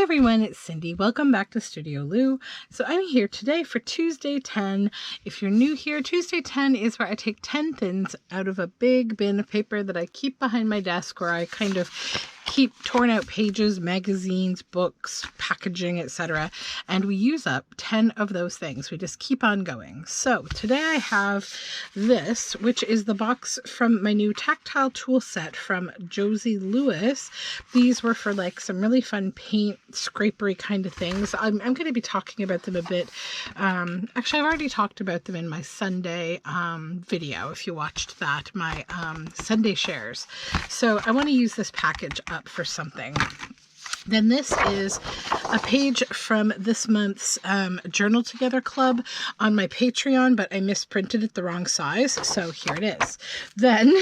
everyone, it's Cindy. Welcome back to Studioloo. So I'm here today for Tuesday 10. If you're new here, Tuesday 10 is where I take 10 things out of a big bin of paper that I keep behind my desk, where I kind of keep torn out pages, magazines, books, packaging, etc. And we use up 10 of those things. We just keep on going. So today I have this, which is the box from my new tactile tool set from Josie Lewis. These were for like some really fun paint scrapery kind of things. I'm going to be talking about them a bit. Actually, I've already talked about them in my Sunday video, if you watched that, my Sunday shares. So I want to use this package up for something. Then this is a page from this month's Journal Together Club on my Patreon, but I misprinted it the wrong size, so here it is. Then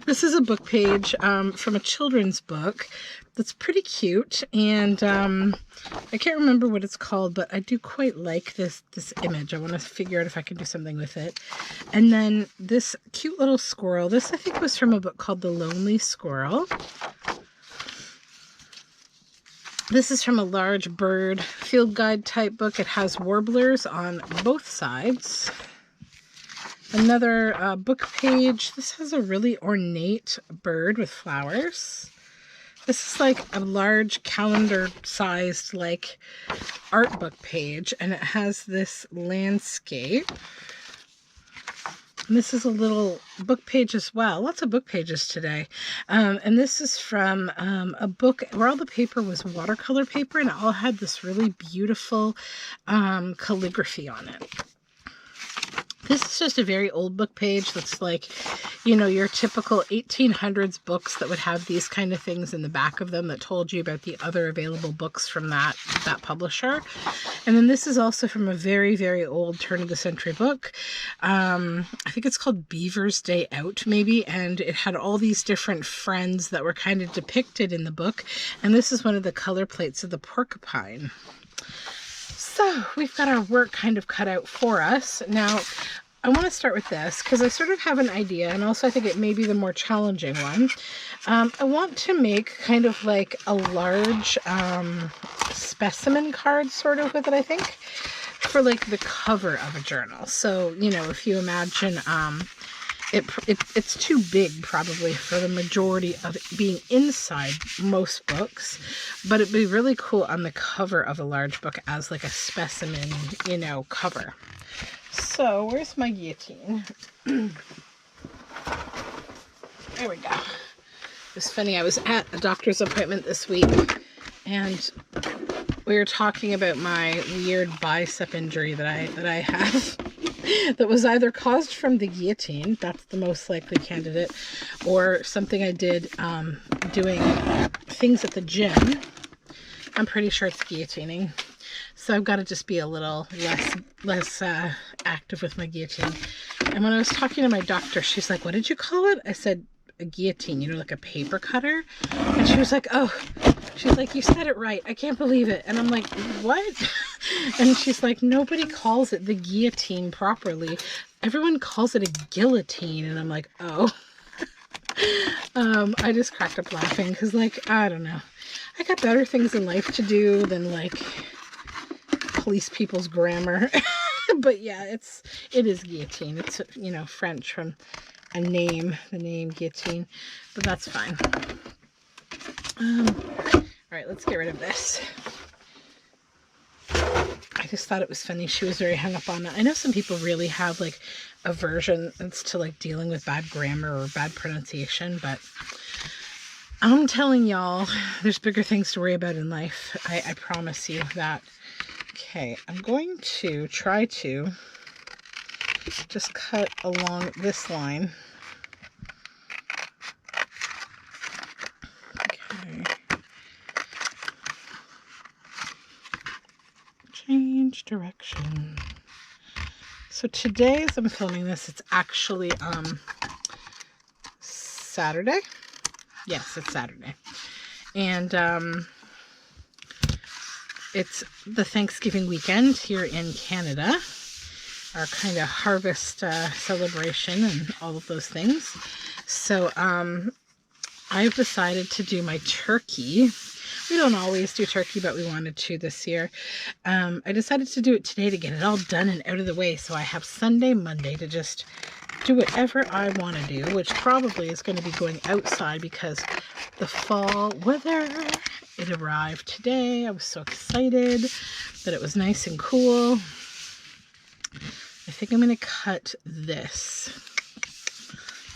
this is a book page from a children's book that's pretty cute, and I can't remember what it's called, but I do quite like this image. I want to figure out if I can do something with it. And then this cute little squirrel. This I think was from a book called The Lonely Squirrel. This is from a large bird field guide type book. It has warblers on both sides. Another book page. This has a really ornate bird with flowers. This is like a large calendar-sized like art book page, and it has this landscape. And this is a little book page as well. Lots of book pages today. And this is from a book where all the paper was watercolor paper, and it all had this really beautiful calligraphy on it. This is just a very old book page that's like, you know, your typical 1800s books that would have these kind of things in the back of them that told you about the other available books from that publisher. And then this is also from a very, very old turn-of-the-century book. I think it's called Beaver's Day Out, maybe, and it had all these different friends that were kind of depicted in the book. And this is one of the color plates of the porcupine. So we've got our work kind of cut out for us. Now, I want to start with this because I sort of have an idea, and also I think it may be the more challenging one. I want to make kind of like a large specimen card sort of with it, I think, for like the cover of a journal. So, you know, if you imagine it's too big probably for the majority of it being inside most books, but it'd be really cool on the cover of a large book as like a specimen, you know, cover. So where's my guillotine? There we go. It's funny, I was at a doctor's appointment this week, and we were talking about my weird bicep injury that I have. That was either caused from the guillotine, that's the most likely candidate, or something I did doing things at the gym. I'm pretty sure it's guillotining. So I've got to just be a little less active with my guillotine. And when I was talking to my doctor, she's like, what did you call it? I said, a guillotine, you know, like a paper cutter. And she was like, oh, she's like, you said it right. I can't believe it. And I'm like, what? And she's like, nobody calls it the guillotine properly. Everyone calls it a guillotine. And I'm like, oh. I just cracked up laughing because, like, I don't know. I got better things in life to do than, like, police people's grammar. But yeah, it is guillotine. It's, you know, French from the name guillotine, but that's fine. All right, let's get rid of this. I just thought it was funny. She was very hung up on it. I know some people really have like aversions to like dealing with bad grammar or bad pronunciation, but I'm telling y'all, there's bigger things to worry about in life. I promise you that. Okay, I'm going to try to just cut along this line. Okay. Change direction. So today, as I'm filming this, it's actually Saturday. Yes, it's Saturday. And it's the Thanksgiving weekend here in Canada. Our kind of harvest celebration and all of those things. So I've decided to do my turkey We don't always do turkey, but we wanted to this year. I decided to do it today to get it all done and out of the way, so I have Sunday, Monday to just do whatever I want to do, which probably is going to be going outside because the fall weather, it arrived today. I was so excited that it was nice and cool. I think I'm going to cut this.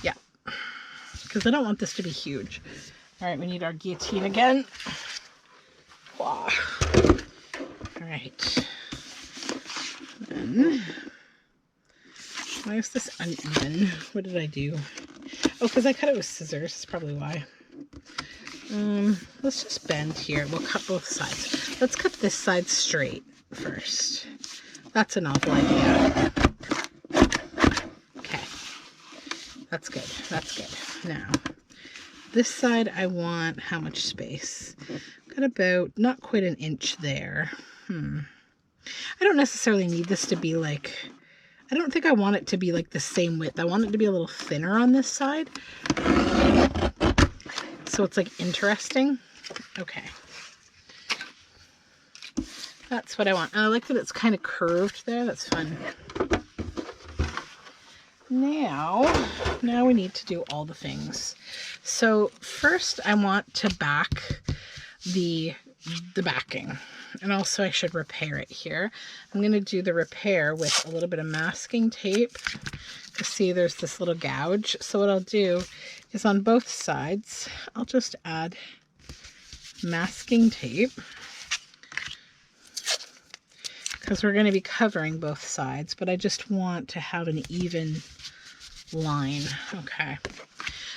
Yeah, because I don't want this to be huge. All right, we need our guillotine again. Wow. All right. Then, why is this uneven? What did I do? Oh, because I cut it with scissors. That's probably why. Let's just bend here. We'll cut both sides. Let's cut this side straight first. That's an awful idea. Okay. That's good. That's good. Now, this side I want how much space? Got about not quite an inch there. I don't necessarily need this to be like, I don't think I want it to be like the same width. I want it to be a little thinner on this side. So it's like interesting. Okay. That's what I want. And I like that it's kind of curved there. That's fun. Now we need to do all the things. So first I want to back the backing. And also I should repair it here. I'm going to do the repair with a little bit of masking tape. You see there's this little gouge. So what I'll do is on both sides, I'll just add masking tape. Because we're going to be covering both sides, but I just want to have an even line. Okay.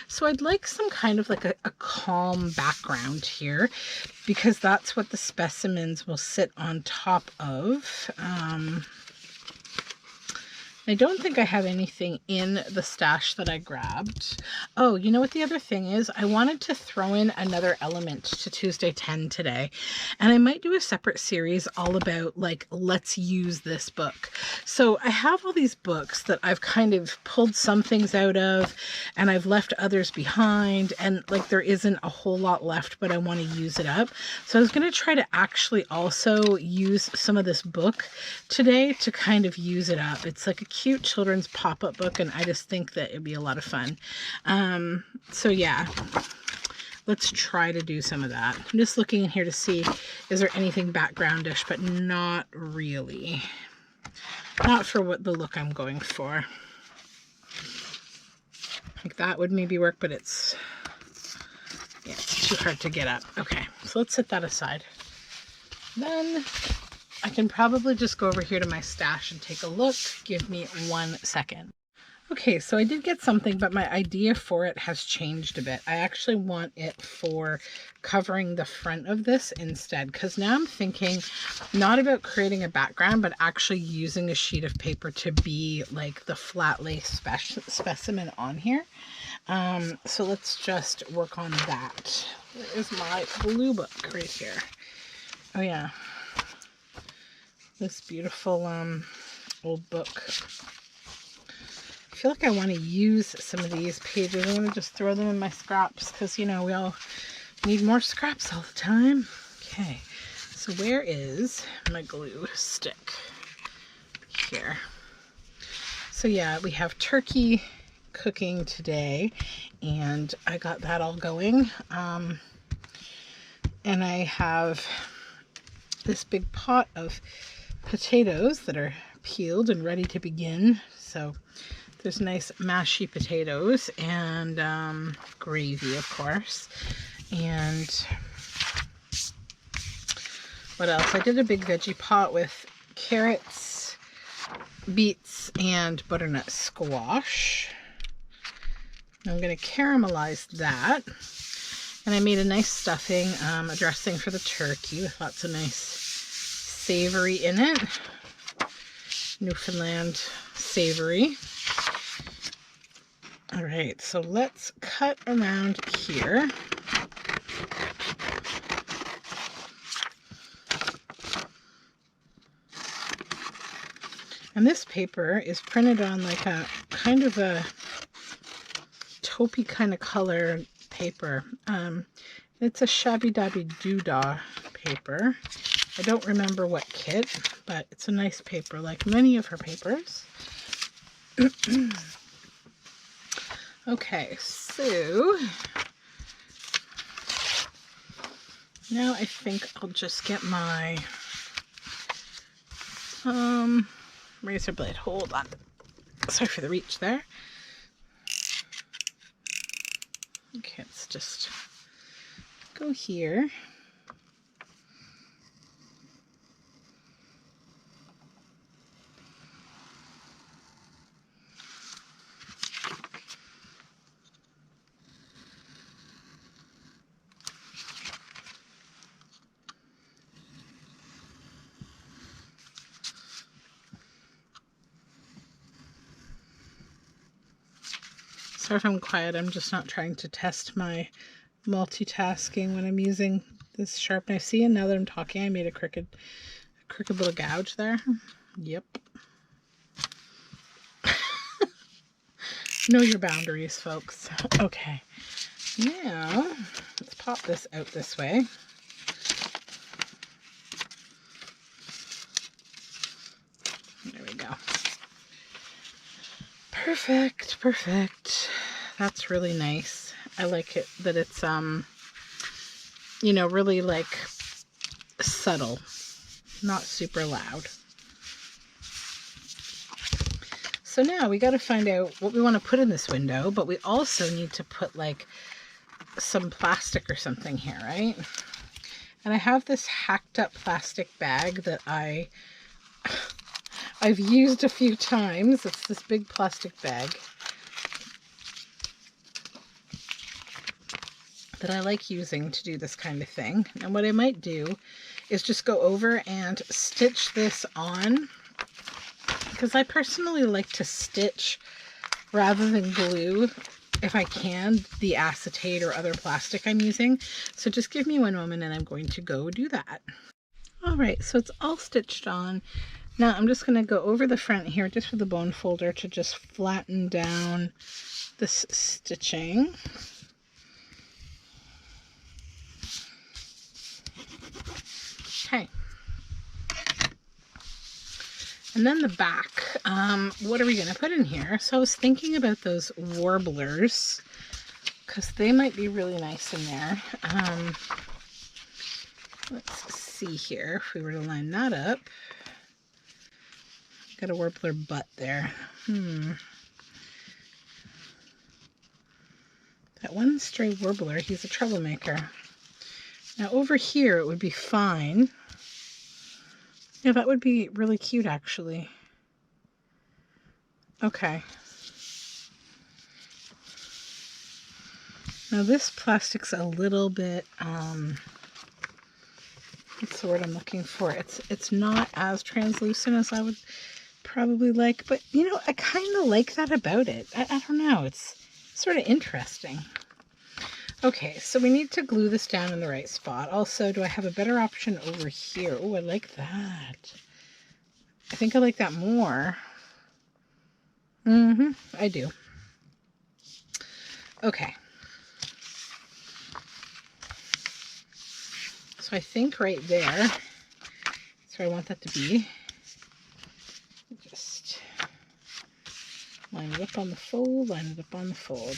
So I'd like some kind of like a calm background here, because that's what the specimens will sit on top of. I don't think I have anything in the stash that I grabbed. Oh, you know what the other thing is? I wanted to throw in another element to Tuesday 10 today. And I might do a separate series all about like, let's use this book. So I have all these books that I've kind of pulled some things out of and I've left others behind. And like there isn't a whole lot left, but I want to use it up. So I was going to try to actually also use some of this book today to kind of use it up. It's like a cute children's pop-up book, and I just think that it'd be a lot of fun. So yeah, let's try to do some of that. I'm just looking in here to see, is there anything backgroundish, but not really. Not for what the look I'm going for. Like that would maybe work, but it's, yeah, it's too hard to get up. Okay, so let's set that aside. Then I can probably just go over here to my stash and take a look. Give me 1 second. Okay, so I did get something, but my idea for it has changed a bit. I actually want it for covering the front of this instead, because now I'm thinking not about creating a background, but actually using a sheet of paper to be like the flat lace specimen on here. So let's just work on that. Where is my blue book? Right here. Oh yeah. This beautiful old book. I feel like I want to use some of these pages. I'm going to just throw them in my scraps because, you know, we all need more scraps all the time. Okay, so where is my glue stick? Here. So yeah, we have turkey cooking today, and I got that all going. And I have this big pot of potatoes that are peeled and ready to begin. So there's nice mashy potatoes and gravy, of course. And what else? I did a big veggie pot with carrots, beets, and butternut squash. I'm going to caramelize that. And I made a nice stuffing, a dressing for the turkey with lots of nice savory in it. Newfoundland savory. All right, so let's cut around here. And this paper is printed on like a kind of a taupey kind of color paper. It's a Shabby Dabby Doodah paper. I don't remember what kit, but it's a nice paper, like many of her papers. Okay, so now I think I'll just get my razor blade. Hold on. Sorry for the reach there. Okay, let's just go here. Sorry if I'm quiet, I'm just not trying to test my multitasking when I'm using this sharp knife. See, and now that I'm talking, I made a crooked little gouge there. Yep. Know your boundaries, folks. Okay, now let's pop this out this way. There we go. Perfect, perfect. That's really nice. I like it that it's, you know, really like subtle, not super loud. So now we got to find out what we want to put in this window, but we also need to put like some plastic or something here, right? And I have this hacked up plastic bag that I've used a few times. It's this big plastic bag that I like using to do this kind of thing. And what I might do is just go over and stitch this on, because I personally like to stitch rather than glue, if I can, the acetate or other plastic I'm using. So just give me one moment and I'm going to go do that. All right, so it's all stitched on. Now I'm just going to go over the front here just with the bone folder to just flatten down this stitching. Okay. And then the back, what are we going to put in here? So I was thinking about those warblers, because they might be really nice in there. Let's see here, if we were to line that up. Got a warbler butt there. That one stray warbler, he's a troublemaker. Now over here it would be fine. Yeah, that would be really cute actually. Okay. Now this plastic's a little bit, what's the word I'm looking for? It's not as translucent as I would probably like, but you know, I kind of like that about it. I don't know, it's sort of interesting. Okay, so we need to glue this down in the right spot. Also, do I have a better option over here? Oh, I like that. I think I like that more. I do. Okay. So I think right there, that's where I want that to be. Just line it up on the fold, line it up on the fold,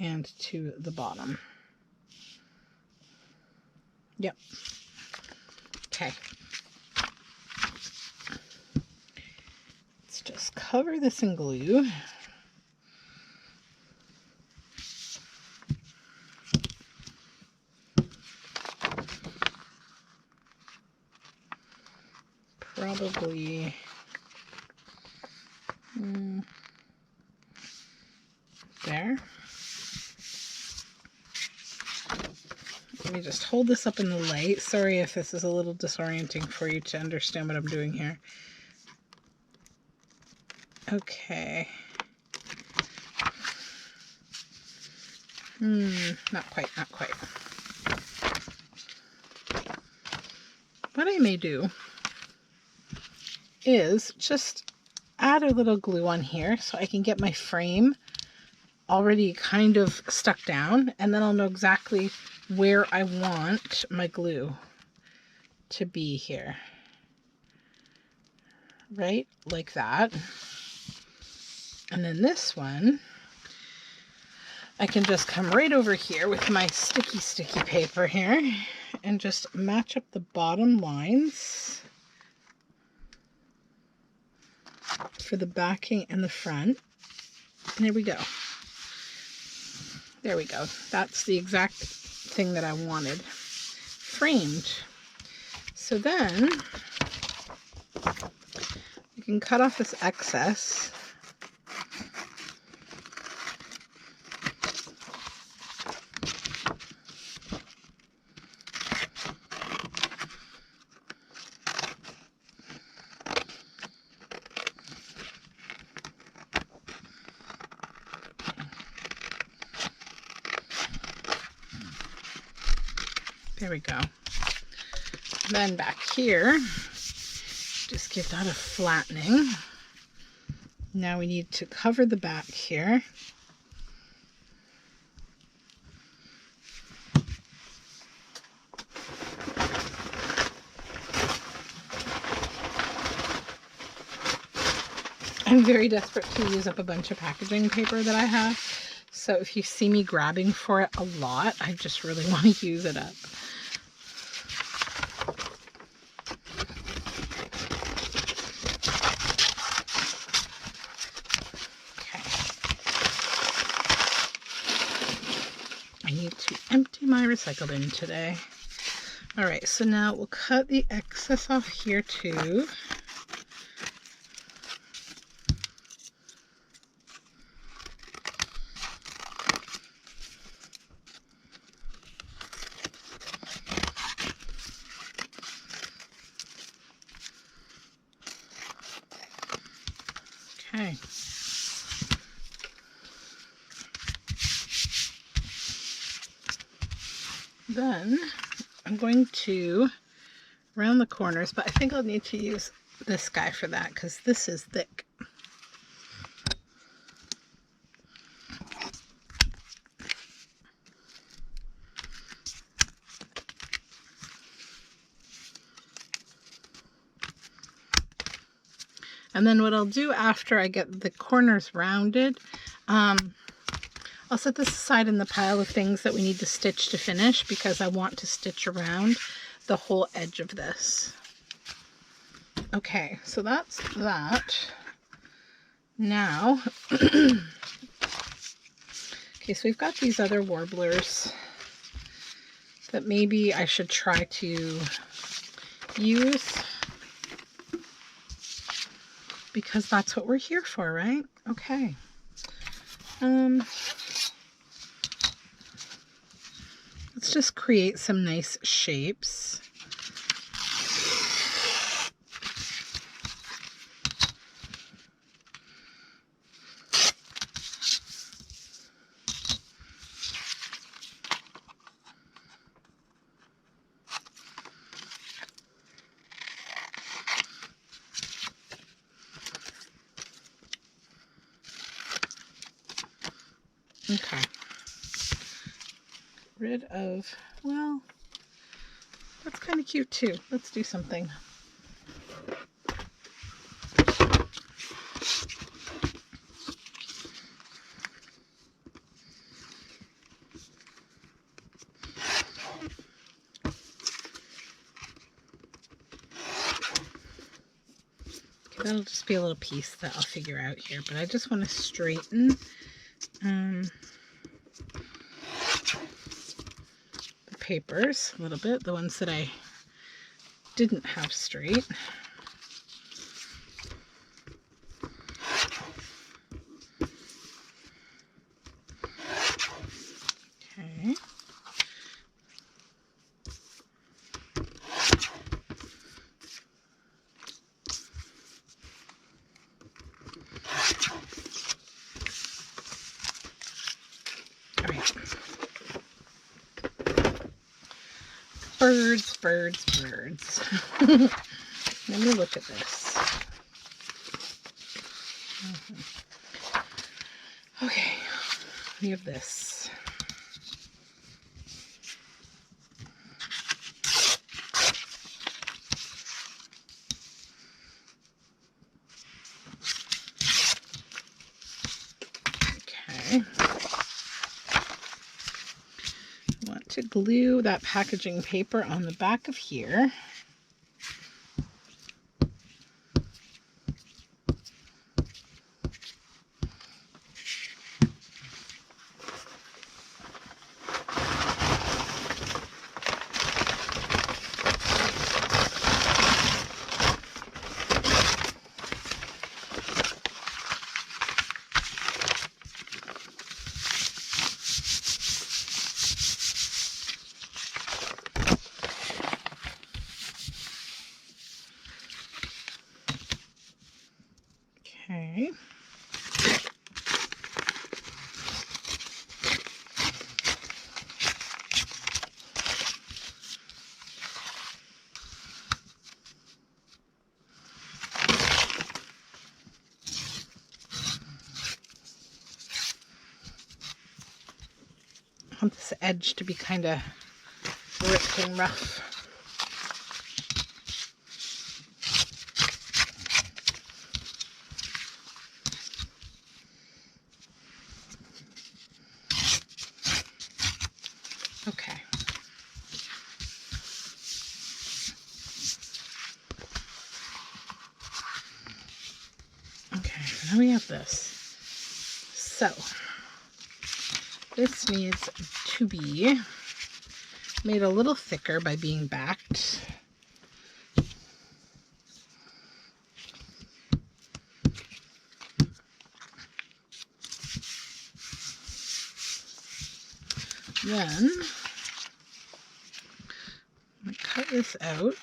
and to the bottom. Yep. Okay. Let's just cover this in glue. Probably there. Let me just hold this up in the light. Sorry if this is a little disorienting for you to understand what I'm doing here. Okay. Not quite, not quite. What I may do is just add a little glue on here so I can get my frame already kind of stuck down, and then I'll know exactly where I want my glue to be here. Right? Like that. And then this one, I can just come right over here with my sticky paper here and just match up the bottom lines for the backing and the front. And there we go. There we go. That's the exact thing that I wanted framed. So then you can cut off this excess. There we go. Then back here, just give that a flattening. Now we need to cover the back here. I'm very desperate to use up a bunch of packaging paper that I have. So if you see me grabbing for it a lot, I just really want to use it up. I need to empty my recycle bin today. All right, so now we'll cut the excess off here too. Okay. Then I'm going to round the corners, but I think I'll need to use this guy for that because this is thick. And then what I'll do after I get the corners rounded, I'll set this aside in the pile of things that we need to stitch to finish because I want to stitch around the whole edge of this. Okay, so that's that. Now, okay, so we've got these other warblers that maybe I should try to use because that's what we're here for, right? Okay. Let's just create some nice shapes. Okay. Rid of, well, that's kind of cute too. Let's do something. Okay, that'll just be a little piece that I'll figure out here, but I just want to straighten the papers a little bit, the ones that I didn't have straight. Okay. Birds, birds, birds. Let me look at this. Okay. we have this. Okay. I want to glue that packaging paper on the back of here. Okay. I want this edge to be kind of ripped and rough. Okay. Okay, now we have this. So, this needs to be made a little thicker by being backed. Then, I'm going to cut this out.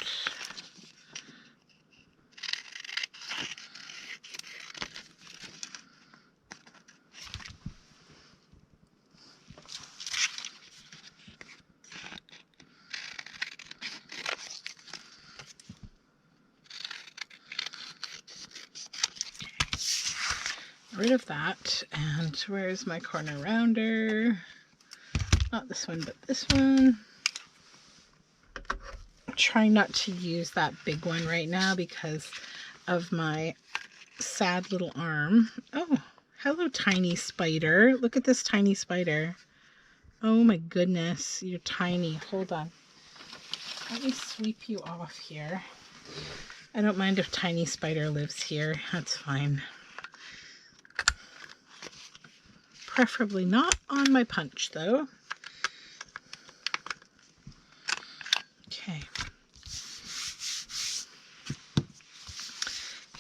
Rid of that. And where's my corner rounder? Not this one, but this one. I'm trying not to use that big one right now because of my sad little arm. Oh, hello, tiny spider. Look at this tiny spider. Oh my goodness, you're tiny. Hold on. Let me sweep you off here. I don't mind if tiny spider lives here. That's fine. Preferably not on my punch, though. Okay.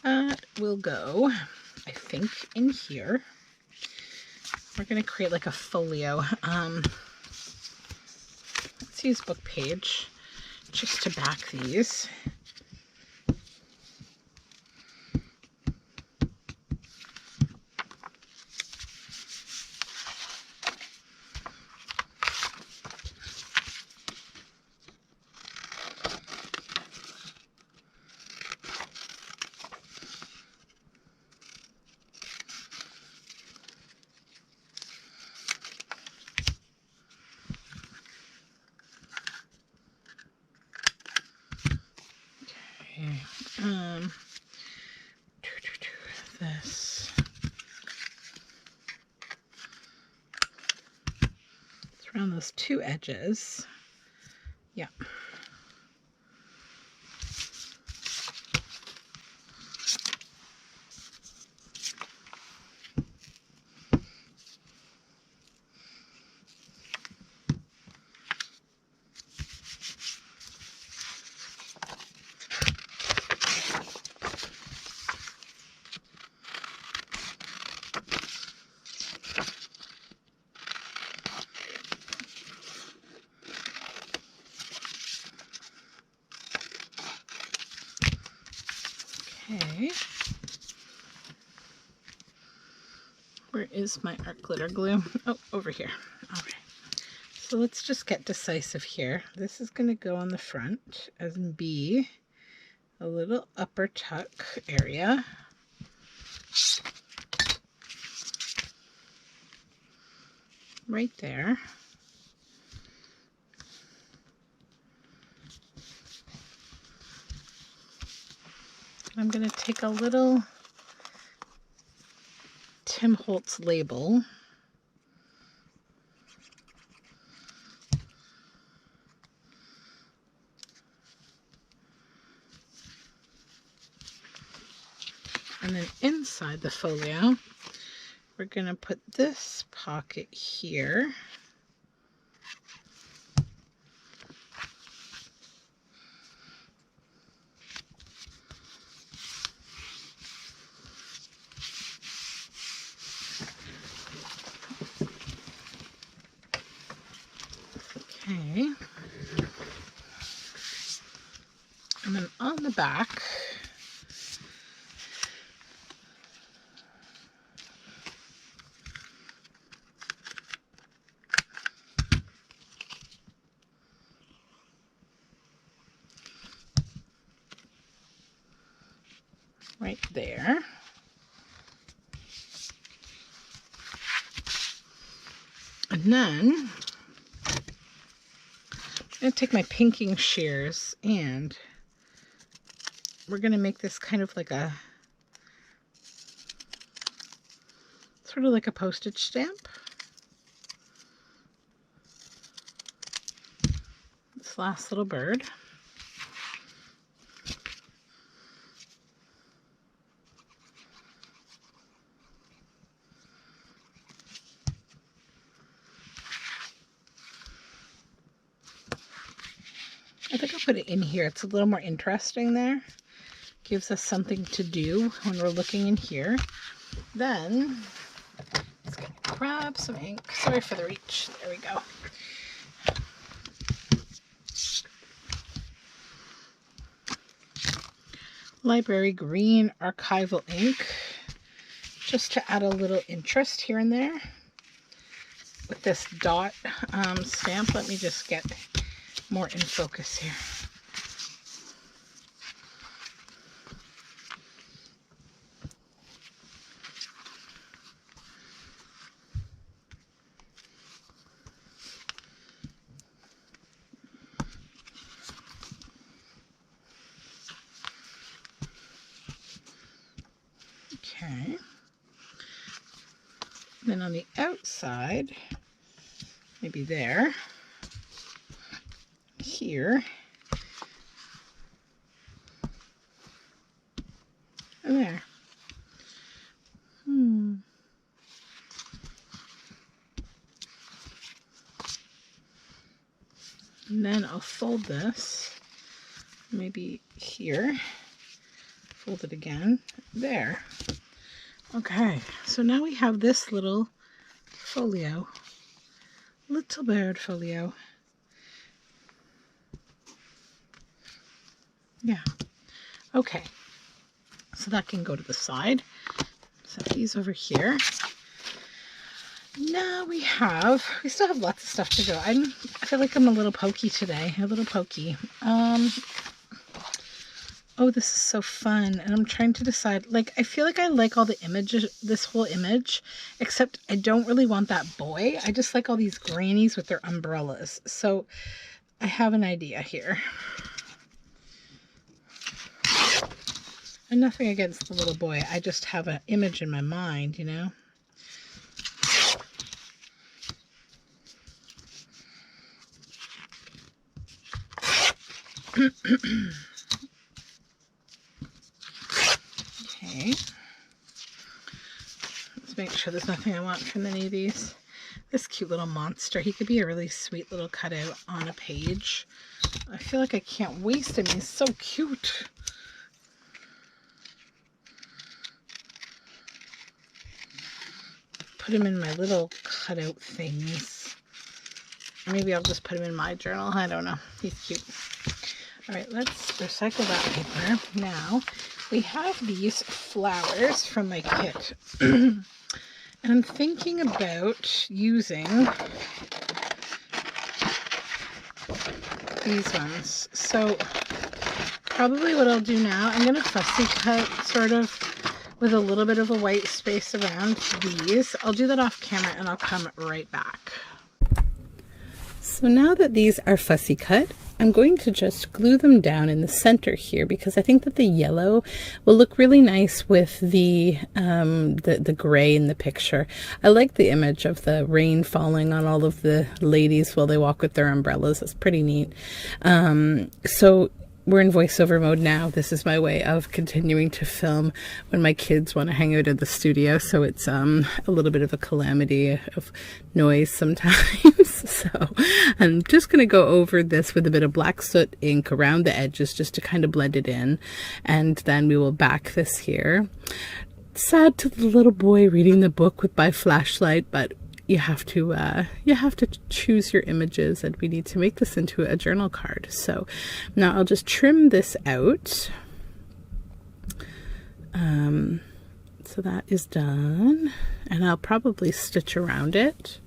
That will go, I think, in here. We're going to create like a folio. Let's use book page just to back these. This. It's around those two edges. Yeah. Okay. Where is my art glitter glue? Oh, over here. All right. So let's just get decisive here. This is going to go on the front as in be a little upper tuck area. right there. I'm going to take a little Tim Holtz label and then inside the folio we're going to put this pocket here. Okay, and then on the back, right there, and then I'm going to take my pinking shears and we're going to make this kind of like a, sort of like a postage stamp. This last little bird. I think I'll put it in here. It's a little more interesting there. Gives us something to do when we're looking in here. Then, let's grab some ink. Sorry for the reach. There we go. Library green archival ink. Just to add a little interest here and there. With this dot stamp, let me just get more in focus here. Okay. Then on the outside, maybe there, here, and there. And then I'll fold this, maybe here, fold it again, there. Okay, so now we have this little folio, little bird folio. Yeah, okay, so that can go to the side. Set these over here. Now we still have lots of stuff to go. I feel like I'm a little pokey today, a little pokey. Oh, this is so fun. And I'm trying to decide, like, I feel like I like all the images, this whole image, except I don't really want that boy. I just like all these grannies with their umbrellas. So I have an idea here. And nothing against the little boy. I just have an image in my mind, you know? Okay. Let's make sure there's nothing I want from any of these. This cute little monster. He could be a really sweet little cutout on a page. I feel like I can't waste him. He's so cute. Put him in my little cutout things. Maybe I'll just put him in my journal. I don't know. He's cute. All right, let's recycle that paper. Now, we have these flowers from my kit. And I'm thinking about using these ones. So, probably what I'll do now, I'm going to fussy cut sort of with a little bit of a white space around these. I'll do that off camera and I'll come right back. So now that these are fussy cut, I'm going to just glue them down in the center here because I think that the yellow will look really nice with the gray in the picture. I like the image of the rain falling on all of the ladies while they walk with their umbrellas. It's pretty neat. So we're in voiceover mode now. This is my way of continuing to film when my kids want to hang out in the studio. So it's a little bit of a calamity of noise sometimes. So I'm just going to go over this with a bit of black soot ink around the edges just to kind of blend it in. And then we will back this here. Sad to the little boy reading the book with my flashlight, but you have to choose your images, and we need to make this into a journal card. So now I'll just trim this out. So that is done, and I'll probably stitch around it.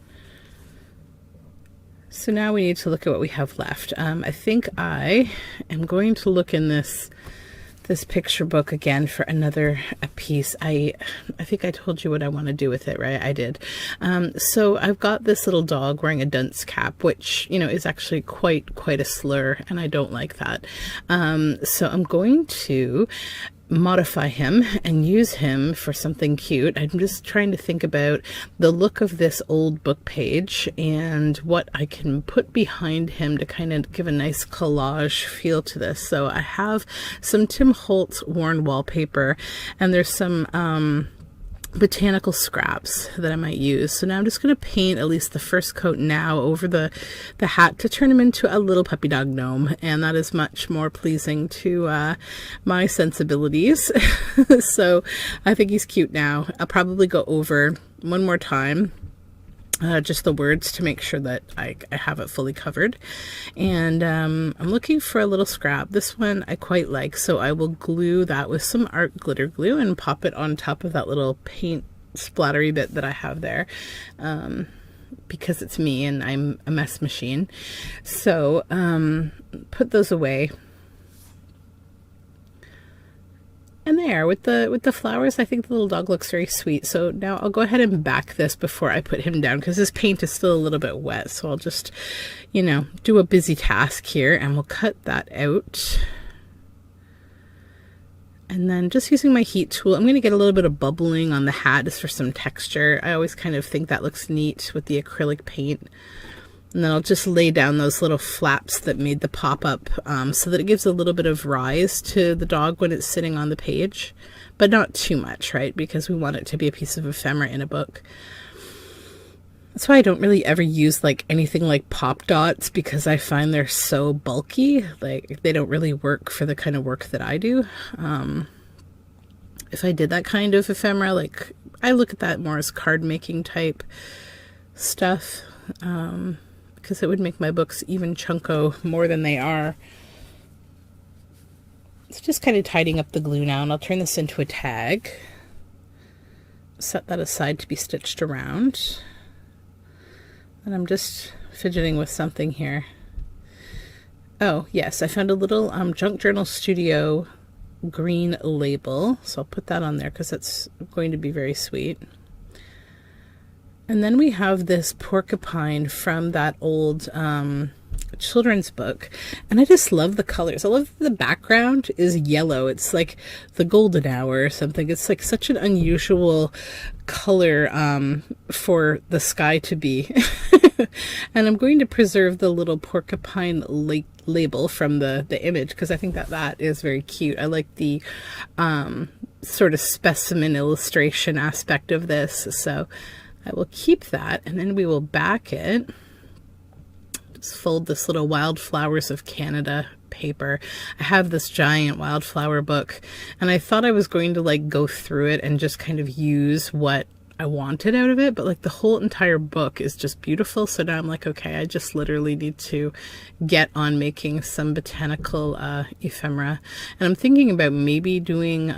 So now we need to look at what we have left. I think I am going to look in this picture book again for another piece. I think I told you what I want to do with it, right? I did. So I've got this little dog wearing a dunce cap, which, you know, is actually quite a slur, and I don't like that. So I'm going to modify him and use him for something cute. I'm just trying to think about the look of this old book page and what I can put behind him to kind of give a nice collage feel to this. So I have some Tim Holtz worn wallpaper, and there's some botanical scraps that I might use. So now I'm just going to paint at least the first coat now over the hat to turn him into a little puppy dog gnome, and that is much more pleasing to my sensibilities. So I think he's cute now. I'll probably go over one more time just the words to make sure that I have it fully covered. And I'm looking for a little scrap. This one I quite like, so I will glue that with some art glitter glue and pop it on top of that little paint splattery bit that I have there, because it's me and I'm a mess machine. So put those away. And there, with the flowers, I think the little dog looks very sweet. So now I'll go ahead and back this before I put him down, because his paint is still a little bit wet. So I'll just, you know, do a busy task here, and we'll cut that out. And then just using my heat tool, I'm going to get a little bit of bubbling on the hat just for some texture. I always kind of think that looks neat with the acrylic paint. And then I'll just lay down those little flaps that made the pop-up so that it gives a little bit of rise to the dog when it's sitting on the page, but not too much, right? Because we want it to be a piece of ephemera in a book. That's why I don't really ever use like anything like pop dots, because I find they're so bulky. Like, they don't really work for the kind of work that I do. If I did that kind of ephemera, like, I look at that more as card making type stuff. Because it would make my books even chunko more than they are. It's just kind of tidying up the glue now, and I'll turn this into a tag. Set that aside to be stitched around. And I'm just fidgeting with something here. Oh, yes, I found a little Junk Journal Studio green label. So I'll put that on there because that's going to be very sweet. And then we have this porcupine from that old children's book, and I just love the colors. I love that the background is yellow. It's like the golden hour or something. It's like such an unusual color for the sky to be. And I'm going to preserve the little porcupine label from the image, because I think that is very cute. I like the sort of specimen illustration aspect of this, so I will keep that, and then we will back it. Just fold this little Wildflowers of Canada paper. I have this giant wildflower book, and I thought I was going to like go through it and just kind of use what I wanted out of it, but like the whole entire book is just beautiful. So now I'm like, okay, I just literally need to get on making some botanical ephemera. And I'm thinking about maybe doing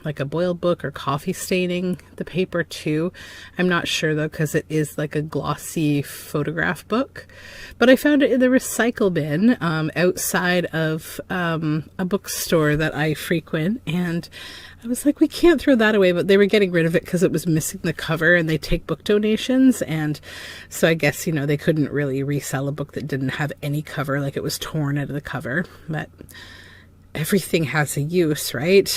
like a boiled book or coffee staining the paper too. I'm not sure though, because it is like a glossy photograph book. But I found it in the recycle bin outside of a bookstore that I frequent, and I was like, we can't throw that away, but they were getting rid of it because it was missing the cover, and they take book donations, and so I guess, you know, they couldn't really resell a book that didn't have any cover, like it was torn out of the cover. But everything has a use, right?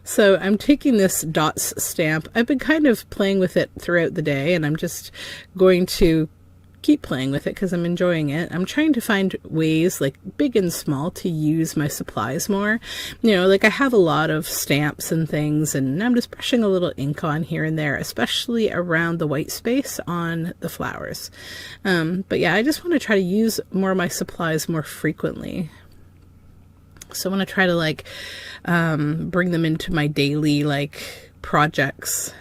So I'm taking this dots stamp. I've been kind of playing with it throughout the day, and I'm just going to keep playing with it because I'm enjoying it. I'm trying to find ways, like big and small, to use my supplies more. You know, like I have a lot of stamps and things, and I'm just brushing a little ink on here and there, especially around the white space on the flowers. But yeah, I just want to try to use more of my supplies more frequently. So I want to try to like bring them into my daily like projects.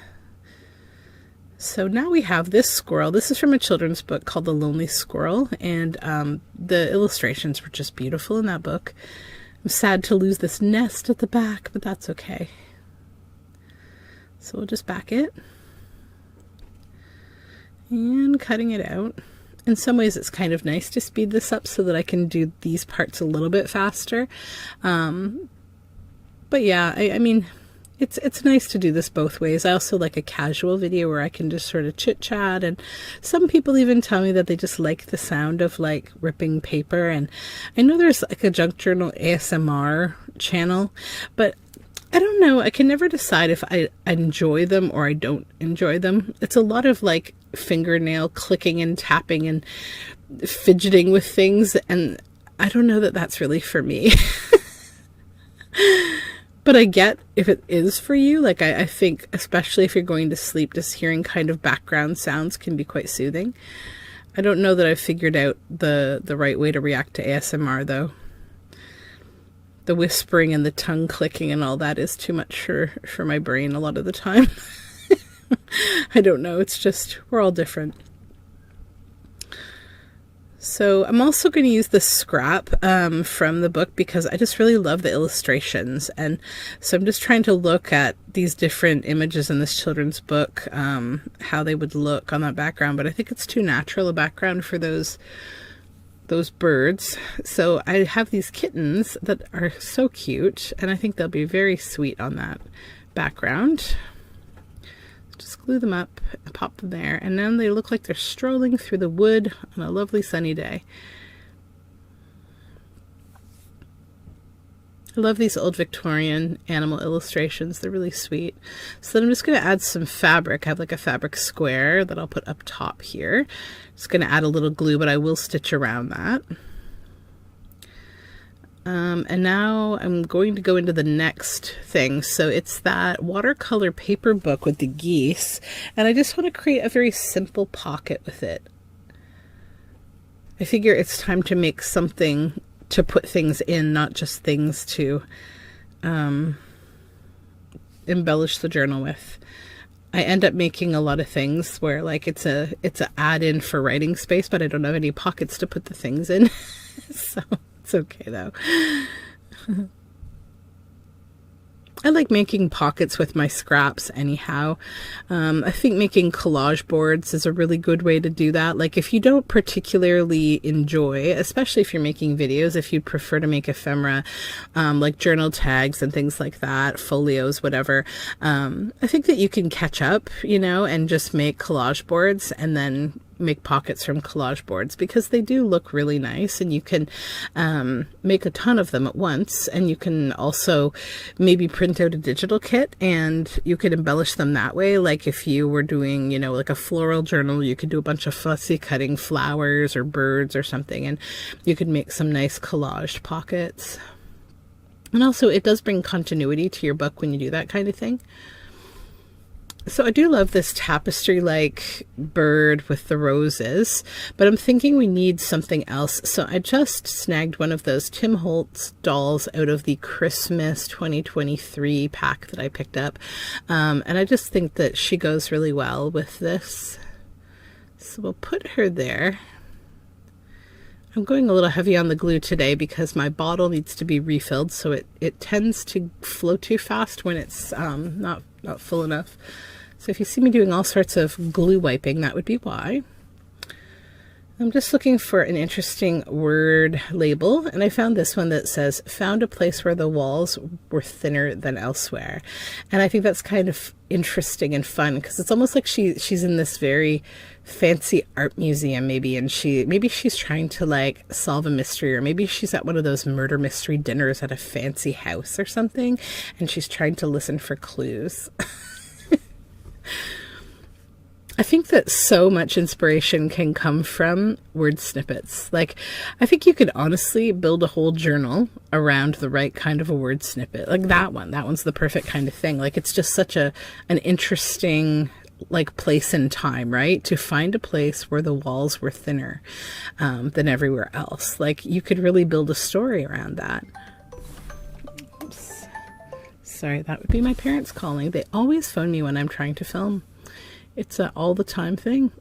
So now we have this squirrel. This is from a children's book called The Lonely Squirrel, and the illustrations were just beautiful in that book. I'm sad to lose this nest at the back, but that's okay. So we'll just back it and cutting it out. In some ways it's kind of nice to speed this up so that I can do these parts a little bit faster. But yeah, I mean, it's nice to do this both ways. I also like a casual video where I can just sort of chit chat, and some people even tell me that they just like the sound of like ripping paper. And I know there's like a junk journal ASMR channel, but I don't know. I can never decide if I enjoy them or I don't enjoy them. It's a lot of like fingernail clicking and tapping and fidgeting with things, and I don't know that that's really for me. But I get if it is for you. Like I think, especially if you're going to sleep, just hearing kind of background sounds can be quite soothing. I don't know that I've figured out the right way to react to ASMR though. The whispering and the tongue clicking and all that is too much for my brain a lot of the time. I don't know. It's just, we're all different. So I'm also going to use this scrap from the book because I just really love the illustrations. And so I'm just trying to look at these different images in this children's book, how they would look on that background. But I think it's too natural a background for those birds. So I have these kittens that are so cute, and I think they'll be very sweet on that background. Just glue them up and pop them there, and then they look like they're strolling through the wood on a lovely sunny day. I love these old Victorian animal illustrations. They're really sweet. So then I'm just going to add some fabric. I have like a fabric square that I'll put up top here. Just going to add a little glue, but I will stitch around that. And now I'm going to go into the next thing. So it's that watercolor paper book with the geese, and I just want to create a very simple pocket with it. I figure it's time to make something to put things in, not just things to embellish the journal with. I end up making a lot of things where like it's a add-in for writing space, but I don't have any pockets to put the things in. So it's okay though. I like making pockets with my scraps anyhow. I think making collage boards is a really good way to do that. Like if you don't particularly enjoy, especially if you're making videos, if you prefer to make ephemera, like journal tags and things like that, folios, whatever, I think that you can catch up, you know, and just make collage boards and then make pockets from collage boards, because they do look really nice, and you can make a ton of them at once, and you can also maybe print out a digital kit and you could embellish them that way. Like if you were doing, you know, like a floral journal, you could do a bunch of fussy cutting flowers or birds or something, and you could make some nice collaged pockets. And also it does bring continuity to your book when you do that kind of thing. So I do love this tapestry-like bird with the roses, but I'm thinking we need something else. So I just snagged one of those Tim Holtz dolls out of the Christmas 2023 pack that I picked up. And I just think that she goes really well with this. So we'll put her there. I'm going a little heavy on the glue today because my bottle needs to be refilled, so it tends to flow too fast when it's not full enough. So if you see me doing all sorts of glue wiping, that would be why. I'm just looking for an interesting word label, and I found this one that says, found a place where the walls were thinner than elsewhere. And I think that's kind of interesting and fun, because it's almost like she's in this very fancy art museum maybe, and maybe she's trying to like solve a mystery, or maybe she's at one of those murder mystery dinners at a fancy house or something, and she's trying to listen for clues. I think that so much inspiration can come from word snippets. Like, I think you could honestly build a whole journal around the right kind of a word snippet. Like that one's the perfect kind of thing. Like, it's just such an interesting like place and time, right? To find a place where the walls were thinner than everywhere else. Like, you could really build a story around that. Oops. Sorry, that would be my parents calling. They always phone me when I'm trying to film. It's an all the time thing.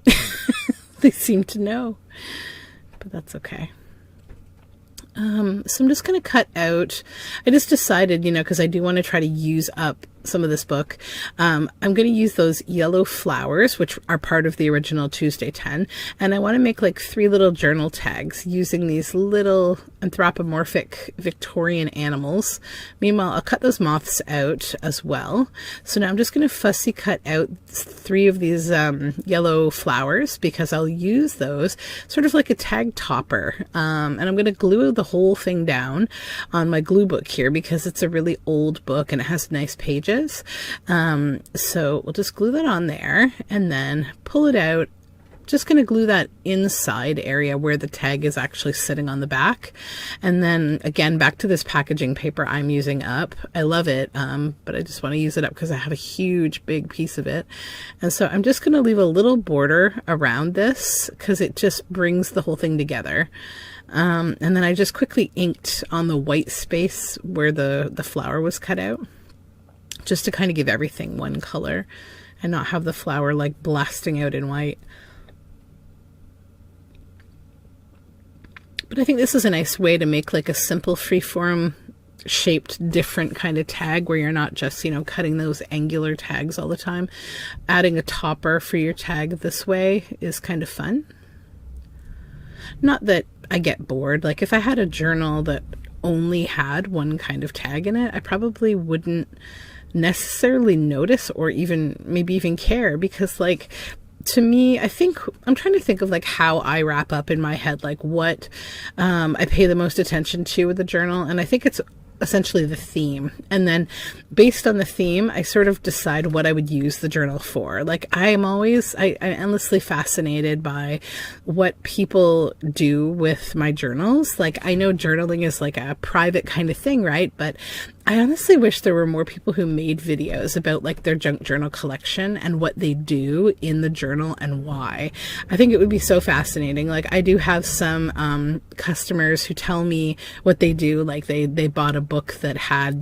They seem to know, but that's okay. So I'm just going to cut out, I just decided, because I do want to try to use up some of this book. I'm going to use those yellow flowers, which are part of the original Tuesday 10. And I want to make like 3 little journal tags using these little anthropomorphic Victorian animals. Meanwhile, I'll cut those moths out as well. So now I'm just going to fussy cut out 3 of these yellow flowers, because I'll use those sort of like a tag topper. And I'm going to glue the whole thing down on my glue book here, because it's a really old book and it has nice pages. So we'll just glue that on there and then pull it out. Just going to glue that inside area where the tag is actually sitting on the back. And then again, back to this packaging paper I'm using up. I love it, but I just want to use it up because I have a huge big piece of it. And so I'm just going to leave a little border around this because it just brings the whole thing together. And then I just quickly inked on the white space where the flower was cut out, just to kind of give everything one color and not have the flower like blasting out in white. But I think this is a nice way to make like a simple freeform shaped different kind of tag where you're not just, cutting those angular tags all the time. Adding a topper for your tag this way is kind of fun. Not that I get bored. Like, if I had a journal that only had one kind of tag in it, I probably wouldn't necessarily notice or maybe even care, because like, to me, I think I'm trying to think of like how I wrap up in my head, like what I pay the most attention to with the journal. And I think it's essentially the theme. And then based on the theme, I sort of decide what I would use the journal for. Like, I'm endlessly fascinated by what people do with my journals. Like, I know journaling is like a private kind of thing, right? But I honestly wish there were more people who made videos about like their junk journal collection and what they do in the journal and why. I think it would be so fascinating. Like, I do have some customers who tell me what they do. Like, they bought a book that had,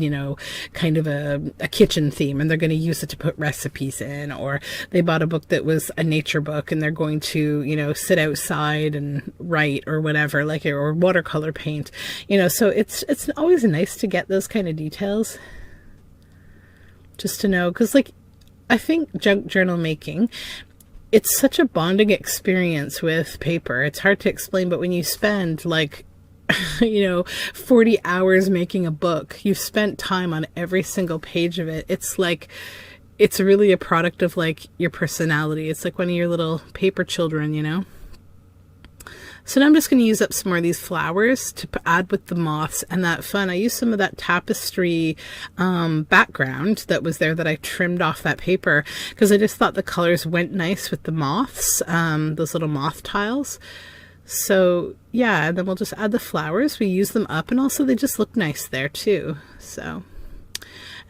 kind of a kitchen theme, and they're going to use it to put recipes in, or they bought a book that was a nature book and they're going to, sit outside and write or whatever, like, or watercolor paint, so it's always nice to get those kind of details just to know, because like, I think junk journal making, it's such a bonding experience with paper. It's hard to explain, but when you spend like 40 hours making a book, you've spent time on every single page of it. It's like, it's really a product of like your personality. It's like one of your little paper children, So now I'm just going to use up some more of these flowers to add with the moths and that fun. I used some of that tapestry background that was there that I trimmed off that paper, because I just thought the colors went nice with the moths, those little moth tiles. So yeah, and then we'll just add the flowers. We use them up, and also they just look nice there too. So,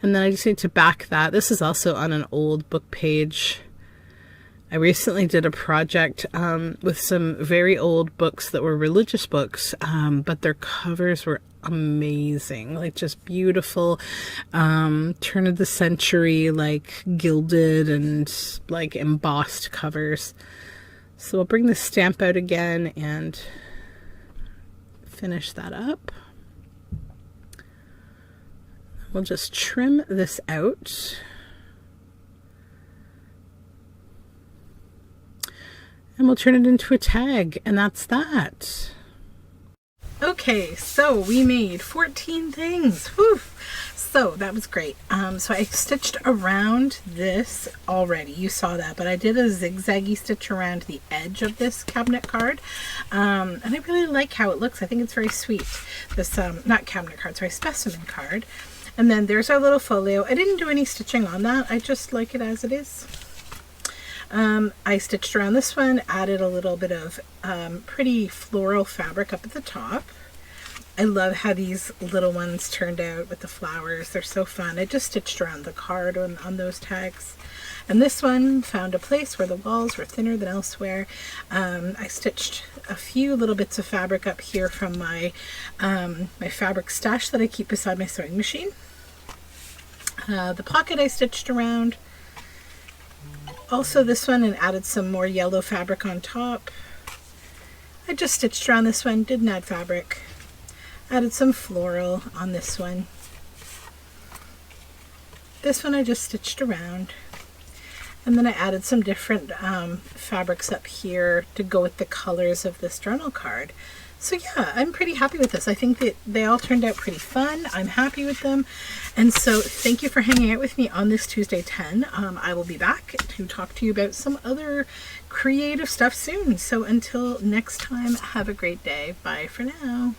and then I just need to back that. This is also on an old book page. I recently did a project with some very old books that were religious books, but their covers were amazing, like just beautiful, turn of the century, like gilded and like embossed covers. So I'll bring the stamp out again and finish that up. We'll just trim this out. And we'll turn it into a tag, and that's that. Okay, so we made 14 things. Whew. So that was great. So I stitched around this already. You saw that, but I did a zigzaggy stitch around the edge of this cabinet card. And I really like how it looks. I think it's very sweet. This, not cabinet card, sorry, specimen card. And then there's our little folio. I didn't do any stitching on that. I just like it as it is. I stitched around this one, added a little bit of pretty floral fabric up at the top. I love how these little ones turned out with the flowers. They're so fun. I just stitched around the card on those tags. And this one found a place where the walls were thinner than elsewhere. I stitched a few little bits of fabric up here from my, my fabric stash that I keep beside my sewing machine. The pocket I stitched around. Also this one, and added some more yellow fabric on top. I just stitched around this one, didn't add fabric. Added some floral on this one. This one I just stitched around. And then I added some different fabrics up here to go with the colors of this journal card. So yeah, I'm pretty happy with this. I think that they all turned out pretty fun. I'm happy with them. And so thank you for hanging out with me on this Tuesday 10. I will be back to talk to you about some other creative stuff soon. So until next time, have a great day. Bye for now.